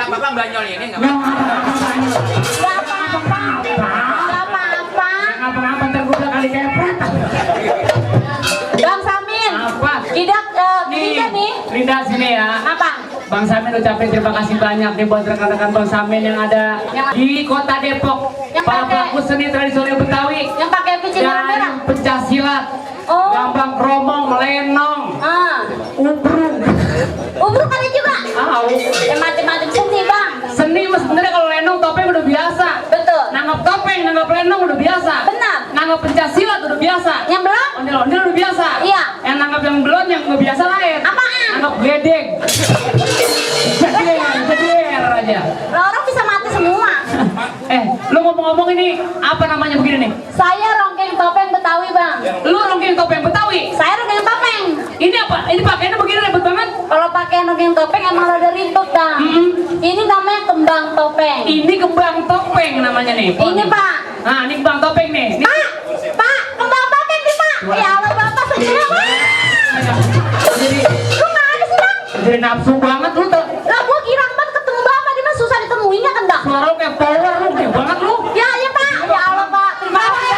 apa bang banyol ini nggak apa-apa tergoda kali kepret. Bang Samin. Apa? Tidak nih. Linda sini ya. Apa? Bang Samin ucapin terima kasih banyak nih buat rekan-rekan Bang Samin yang ada di Kota Depok. Para pelaku seni tradisional Betawi Yang pakai peci merah. Pecah silat, Oh. gampang kromong, lenong, ubruk. Ubruk ada juga. Macam-macam seni bang. Seni mas sebenarnya kalau lenong topeng udah biasa. Betul. Nanggap topeng, nanggap lenong udah biasa. Benar. Nanggap pencak silat udah biasa. Yang belum? Ondel-ondel udah biasa. Iya. Yang nanggap yang belum yang nggak biasa lain. Apaan? Nanggap gedeng. Geder aja. Orang bisa mati semua. Lu ngomong-ngomong ini apa namanya begini nih? Saya rongkeng topeng Betawi bang. Lu rongkeng topeng Betawi. Saya rongkeng topeng. Ini apa? Ini pakainya begini ribet banget. Kalau pakai rongkeng topeng emang rada ribet bang. Ini namanya kembang topeng. Ini kembang topeng namanya nih. Ini pak. Nah, ini kembang topeng nih. Pak, kembang topeng nih pak. Ya Allah bapak saja. Jadi, Lu mana sih bang? jadi nafsu banget lu tuh. Lah gua kira banget ketemu bapak di mana susah ditemuinya kan dak. Suara lu kayak power lu, kayak banget lu. Ya pak. Ya Allah pak. Terima kasih.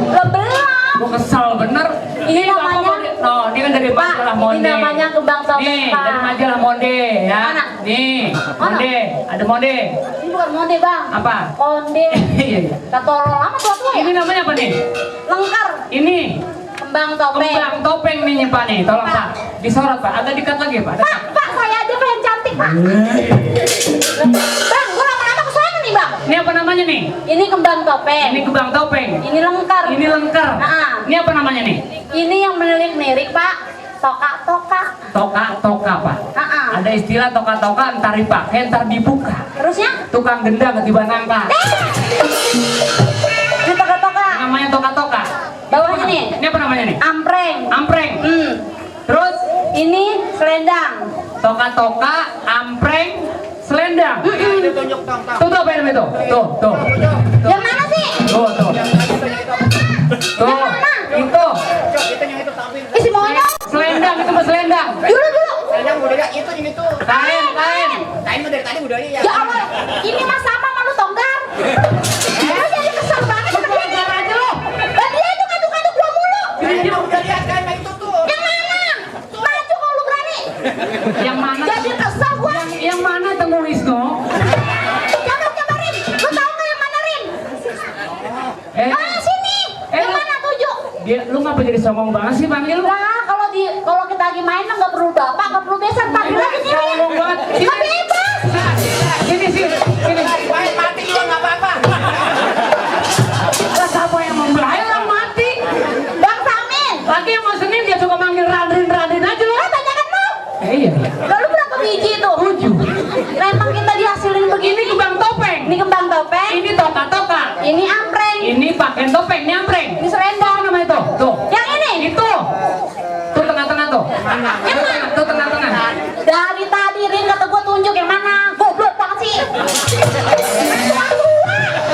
Lo belum. Gua kesal bener. Ini namanya. Ini kan dari Pak, majalah ini Monde. namanya kembang topeng Nih, pak. dari majalah Monde ya. Mana? Nih, Mana? Monde. Ada Monde. Ini bukan monde bang. Apa? Konde. Iya, iya. Katolol lama tua-tua ya. Ini namanya apa nih? Lengkar. Ini Kembang topeng. kembang topeng nih Pak nih. Tolong Pak. Pak. Disorot Pak. Agak dekat lagi Pak. Pak, saya aja pengen cantik pak. Bang, gua lama-lama kesana nih bang. Ini apa namanya nih? Ini kembang topeng. Ini kembang topeng. Ini lengkar. Ini lengkar. Nah. Ini apa namanya nih? Ini yang menilik-nilik pak. Toka-toka. Toka-toka Pak. Nah. Ada istilah toka-toka entar dipakai entar dibuka. Terusnya? Tukang gendang ketiban nangka. Ini toka-toka. Namanya toka-toka. Bawahnya nih. Ini apa namanya nih? Ampreng. Ampreng. Terus Ini selendang. toka-toka, ampreng, selendang. itu tunjuk tong Tuh apa namanya tuh? Tuh. Yang mana sih? Tuh. Tuh. Itu. itu yang itu tampil Isi mono. Selendang itu Mas selendang. Dulu. yang budaya itu yang itu Kain. kain mah dari tadi budaya ya Ya Allah, ini mah sama malu tonggar. Lu jadi kesel banget sama dia. Tonggar aja lo. Dan dia itu kaduk-kaduk gua mulu. kain mah udah lihat kain mah itu tuh Yang mana? Maju kalau lu berani. Yang mana? Jadi kesel gua. Yang mana Tengku Wisnu? Jangan nyabarin. Lu tahu nggak yang mana Rin? Sini. Yang mana tujuh? Lu ngapa jadi songong banget sih panggil lu? Lah, kalau kita lagi main mah nggak perlu bapak, nggak perlu besan, panggil aja sini. Songong banget. Nggak bebas. Sini. main mati juga nggak apa-apa Lah siapa yang membelah orang mati? Bang Samin. Lagi yang mau Senin dia suka manggil Radin aja lu. Tanyakan lu. Iya. Lalu berapa biji itu? 7. Memang kita dihasilin begini. Ini kembang topeng. Ini kembang topeng. Ini toka-toka. Ini ampreng. Ini pakaian topeng, ini ampreng. Ini selendang. Apa namanya itu? Tuh. Yang ini. Itu. Tuh tengah-tengah tuh. Tuh tengah-tengah. Dari tadi Rin kata gua tunjuk yang mana. Goblok banget sih.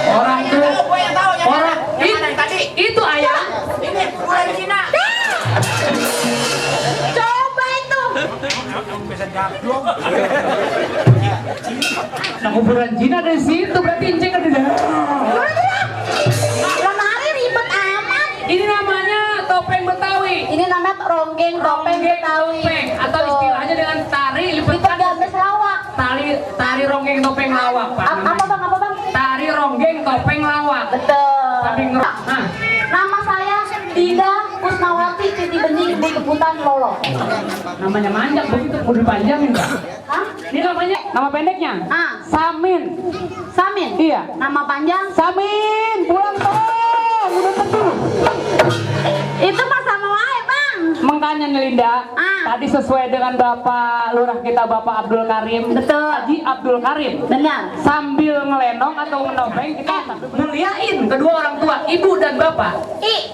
Orang tuh. gue yang tahu yang Orang mana yang tadi itu ayam. ini gue di Cina Coba itu. Nah kuburan Cina dari situ berarti inceng ada di dalam. Lemari ribet amat. Ini namanya topeng Betawi. Ini namanya ronggeng topeng Betawi. Topeng atau istilahnya dengan tari Kita lipat gambar lawak. tari ronggeng topeng lawak Pak. Apa bang? Tari ronggeng topeng lawak. Betul. Tapi nah, Nama saya Dinda Kusmawati Siti Bening Ibu Keputan Lolo. namanya manjang begitu mau dipanjangin Pak. Hah? Ini namanya nama pendeknya. Samin. Samin. Iya. Nama panjang? Samin, pulang tolong, udah teduh. Itu mah sama wae bang. Makanya nih Linda, tadi sesuai dengan Bapak Lurah kita Bapak Abdul Karim. Betul. Haji Abdul Karim. Benar. Sambil ngelenong atau ngenopeng kita muliain kedua orang tua, ibu dan bapak.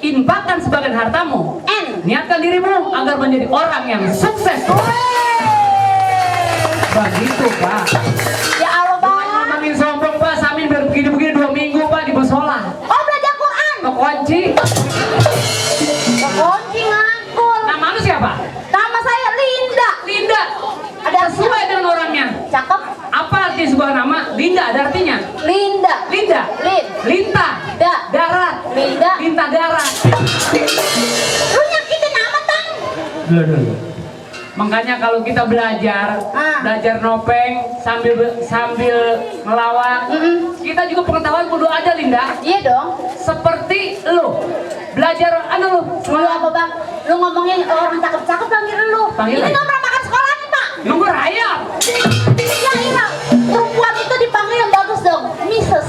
Infakkan sebagian hartamu. Niatkan dirimu agar menjadi orang yang sukses. Begitu Pak. Ya Allah bang. Ngomongin sombong Pak, Samin biar begini-begini 2 minggu Pak di musola. Oh belajar Quran. Kekunci. Kunci ngakul. Nama lu siapa? Nama saya Linda. Linda. Ada Sesuai dengan Linda ada artinya. Linda. Linda. Lin. Lintah. Da. Darat. Linda. Lintah darat. Lu nyakitin amat, Bang. Dulu. Makanya kalau kita belajar nopeng sambil ngelawak, kita juga pengetahuan kudu ada, Linda. Iya dong. Seperti lu belajar lu. Lu apa, Bang? Lu ngomongin orang cakep-cakep panggil lu. Panggil Ini aja. nggak pernah makan sekolah nih, Pak. Nunggu raya. Ya iya. Perempuan itu dipanggil yang bagus dong, Mrs.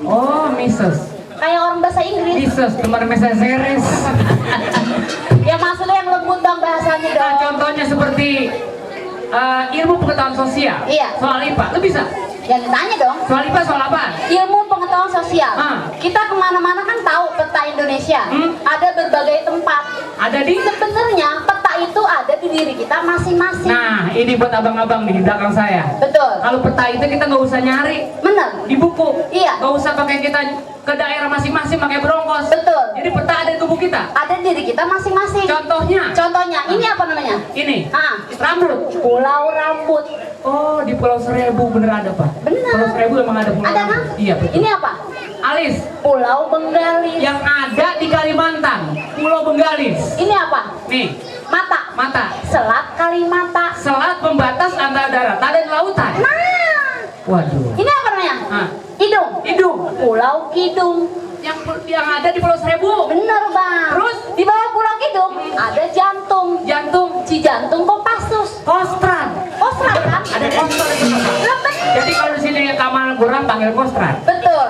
Oh, Mrs. Kayak orang bahasa Inggris. Mrs. kemarin mesa series. Ya maksudnya yang lembut dong bahasanya Nah, dong. contohnya seperti ilmu pengetahuan sosial. Iya. Soal IPA, lu bisa? Yang ditanya dong. Soal IPA soal apa? Ilmu pengetahuan sosial. Ah. Kita kemana-mana kan tahu peta Indonesia. Ada berbagai tempat. Ada di. Sebenarnya peta itu ada di diri kita masing-masing. Nah, ini buat abang-abang nih di belakang saya. Betul. Kalau peta itu kita nggak usah nyari Bener. di buku. Iya. Nggak usah pakai kita ke daerah masing-masing pakai berongkos. Betul. Jadi peta ada di tubuh kita. Ada di diri kita masing-masing. Contohnya, ini apa namanya? ini Ah. rambut. Pulau Rambut. Oh, di Pulau Seribu bener ada, Pak? Bener. Pulau Seribu emang ada pulau Ada rambut. kan? Iya, betul. Ini apa? Alis. Pulau Benggalis. Yang ada di Kalimantan, Pulau Benggalis. Ini apa? Nih, Mata. mata. Selat Kalimata. Selat pembatas antara daratan dan lautan. Nah. Waduh. Ini apa namanya? Ah. Hidung. Hidung. Pulau Kidung. Yang ada di Pulau Seribu. Bener, Bang. Terus? Di bawah Pulau Kidung ada jantung. Jantung. Cijantung Kopassus. Kostrat. Kostrat kan? Ada kostrat itu, Pak. Lah, bener. Jadi kalau di sini Kamal kurang panggil kostrat. Betul.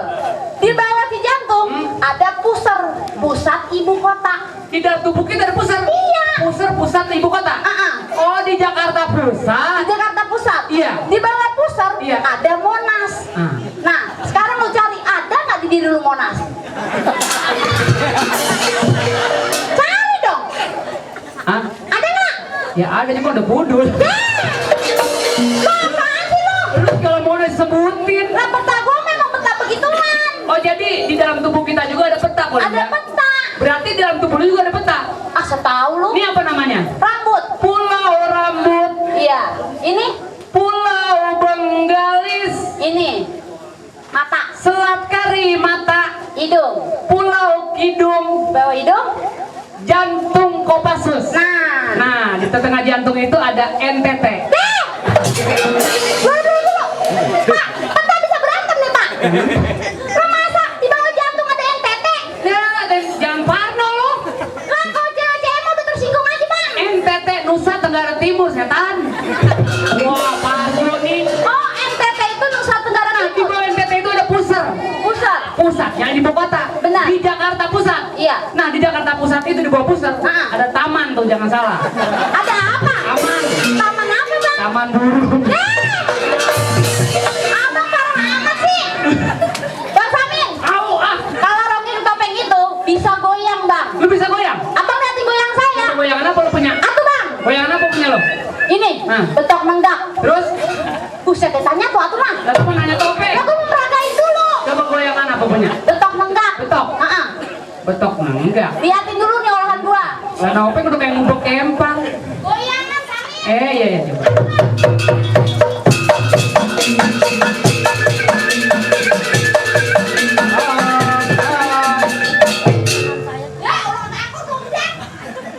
Di bawah Cijantung ada Puser, pusat ibu kota. Di dalam tubuh kita ada pusar. Iya. Pusat ibu kota. Oh, di Jakarta Di Pusat. Jakarta Pusat. Iya. Di bawah Puser Iya. ada Monas. Ah. Nah, sekarang lu cari ada nggak di diri lu Monas? Cari dong. Hah? Ada nggak? Ya ada cuma udah budul. Lu apaan sih lu? Lu kalau mau disebutin. Lah peta gua memang peta begituan. Oh, jadi di dalam tubuh kita juga ada peta, kok. Ada peta. Berarti di dalam tubuh lu juga ada peta. Ah, setahu lu. Ini apa namanya? Rambut. Pulau Rambut. Iya. Ini. Pulau Benggalis. Ini. Mata. Selat Kalimata. Hidung. Pulau Kidung. Bawah hidung. Jantung Kopassus. Nah. Nah, di tengah jantung itu ada NTT. Dulu. Pak, peta bisa berantem nih, Pak. Lu masa di bawah jantung ada NTT? Ya, jangan parno lu. Lah, kalau cewek mau udah tersinggung aja, Bang. NTT Nusa Tenggara Timur, setan. Wah, parno nih. Oh, NTT itu Nusa Tenggara Di Timur. bawah NTT itu ada pusat. Pusat yang di ibu kota. Benar. Di Jakarta Pusat. Iya. Nah, di Jakarta Pusat itu di bawah pusat ada taman tuh, jangan salah. Ada apa? Taman. Taman apa, Bang? Taman burung. Abang parah amat sih. Bang Samin, Au ah. kalau rongking topeng itu bisa goyang, Bang. Lu bisa goyang? Abang liatin goyang saya. Itu goyangan apa lu punya? Aku, Bang. Goyangan apa punya lo? Ini, Nah. betok nenggak. Terus? Buset, tanya tuh atuh, Bang. Lalu nanya topeng. Aku mau meragain dulu. Coba goyangan apa punya? Betok nenggak. Betok. Betok enggak. Liatin dulu nih olahan gua. Lah topeng udah kayak ngumpul kempang. Goyangan, Samin. Iya coba. Ya, orang aku tuh, buset.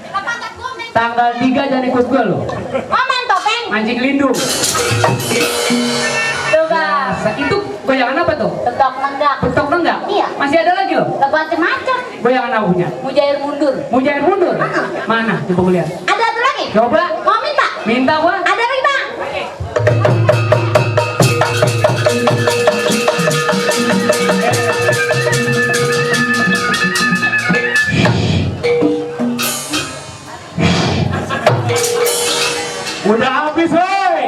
Lepas gua main. Tanggal 3 jangan ikut gua lo. Oh, main topeng. Mancing lindung. Tuh, Bang. Itu goyangan apa tuh? Betok nenggak. Betok enggak? Iya. Masih ada lagi loh. Macem-macem. Goyangan apa punya? Mujair mundur. Mujair mundur? Mana? Coba gua lihat. Ada satu lagi? Coba. Mau minta? Minta gua. Ada lagi, Bang. Udah habis, woi.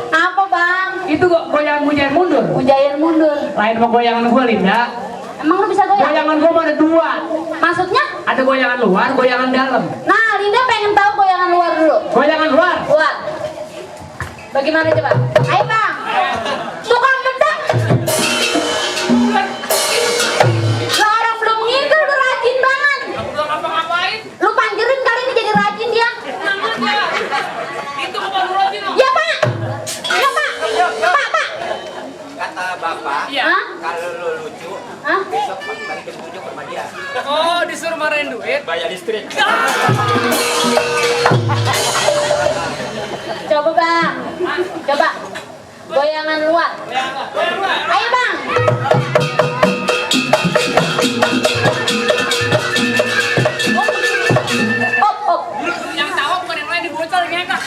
Apa, Bang? Itu goyangan mujair mundur. Mujair mundur. Lain sama goyangan gua, Linda. Emang lu bisa goyang? Goyangan gua mah ada dua. Maksudnya? Ada goyangan luar, goyangan dalam. Nah, Linda pengen tahu goyangan luar dulu. Goyangan luar. Luar. Bagaimana coba? Ayo, Bang. Tukang bedak. Lah, orang belum ngidul udah rajin banget. Belum ngapa-ngapain. Lu panjerin kali ini jadi rajin dia. Itu bukan rajin. Ya, Pak. Ya, Pak. Pak. kalau lu lucu, Hah? besok balikin tunjuk sama dia. Oh, disuruh marahin duit. Bayar listrik. Coba bang, coba goyangan luar. Ayo bang. Op, op. Yang tawa bukan yang lain dibocor ngekak.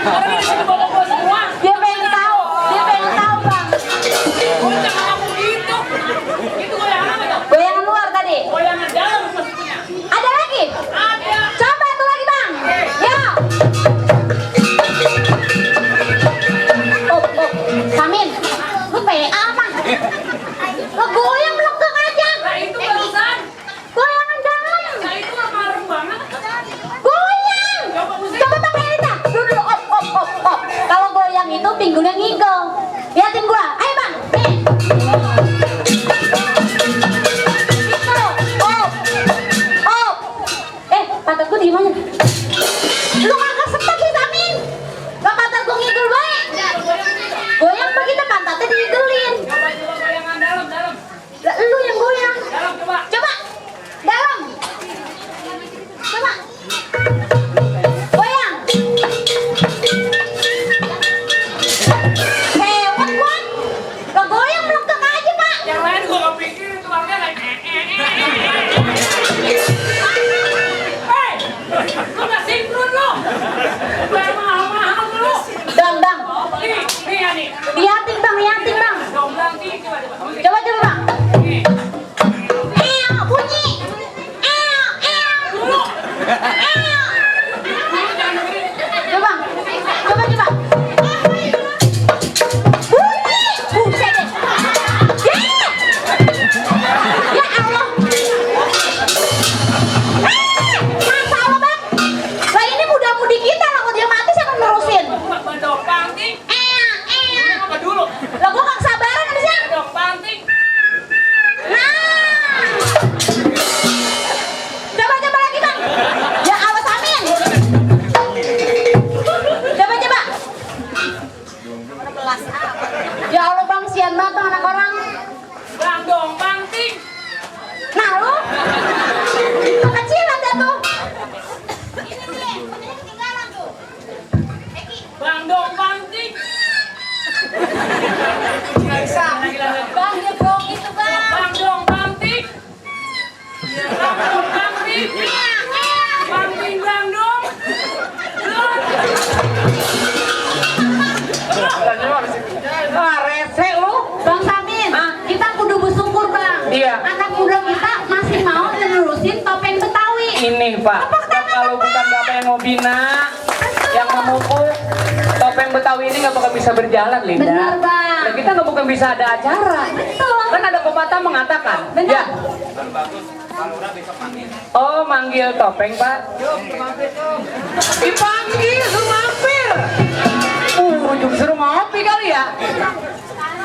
Orang ini sini bawa-bawa semua. Dia pengen tahu bang. Jangan ngomong gitu. Itu goyangan apa tuh? Goyangan luar tadi. Goyangan dalam maksudnya. Ada lagi? Ada. Coba itu lagi bang. Ya. Op, op. Samin, lu PA apa? Lu goyang melengkung aja. Nah itu barusan. Goyangan dalam. Nah itu marem banget. Goyang. Coba bang Elita. Dulu op, op, op, op. Kalau goyang itu pinggulnya ngigel. Liatin gua. Ayo bang. Nih. Gitu. Op. Op. Pantat gua di mana? Lu kagak setek sih Samin. Gak pantat gua ngigel baik. Goyang begitu pantatnya diigelin. Coba goyangan dalam. Lah, lu yang goyang. Dalam coba. Coba. Dalam. Coba. Goyang. Hewan gua. Gak goyang melengkung aja, Pak. Yang lain gua gak pikirin tukangnya kayak Hei! Lu gak sinkron lu! Bayar mahal-mahal lu! Dang, dang. Nih ya nih. Liatin, Bang, liatin, Bang. Domblang tinggi coba. Coba, Bang. Nih. Bunyi. Dulu. Coba. Coba. Bunyi. Buset deh. Ya Allah. Masa Allah, Bang. Lah ini muda-mudi kita lah, kalau dia mati siapa nerusin? Domblang tinggi. Apa dulu? Lah gua gak kesabaran habisnya. Domblang tinggi. Nah. Coba lagi, Bang. Ya awas Amin. Coba. Ya Allah, Bang, sian banget tuh anak orang. Bang domblang tinggi. Nah, lu kecilan dah tuh. Bang domblang tinggi. Bang, dia bro gitu, Bang. Bang domblang tinggi. Bang domblang tinggi. Bang pinggang dong. Rese lu. Bang Samin, kita kudu bersyukur, Bang. Iya. Anak muda kita masih mau nerusin topeng Betawi. Ini Pak, kalau bukan Bapak yang mau bina, yang memupuk, topeng Betawi ini nggak bakal bisa berjalan, Linda. Bener, Bang. Dan kita nggak bakal bisa ada acara. Betul. Kan ada pepatah mengatakan, Bener. ya. Oh, manggil topeng, Pak. Dipanggil, suruh mampir. Suruh ngopi kali ya.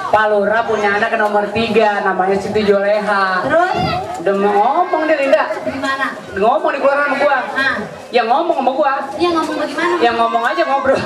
Pak Lurah punya anak nomor 3, namanya Siti Joleha. Terus Udah mau ngomong deh, Linda. gimana? Ngomong di keluaran sama gua. Nah, Yang ngomong sama gua. dia ngomong bagaimana? Yang ngomong aja ngobrol.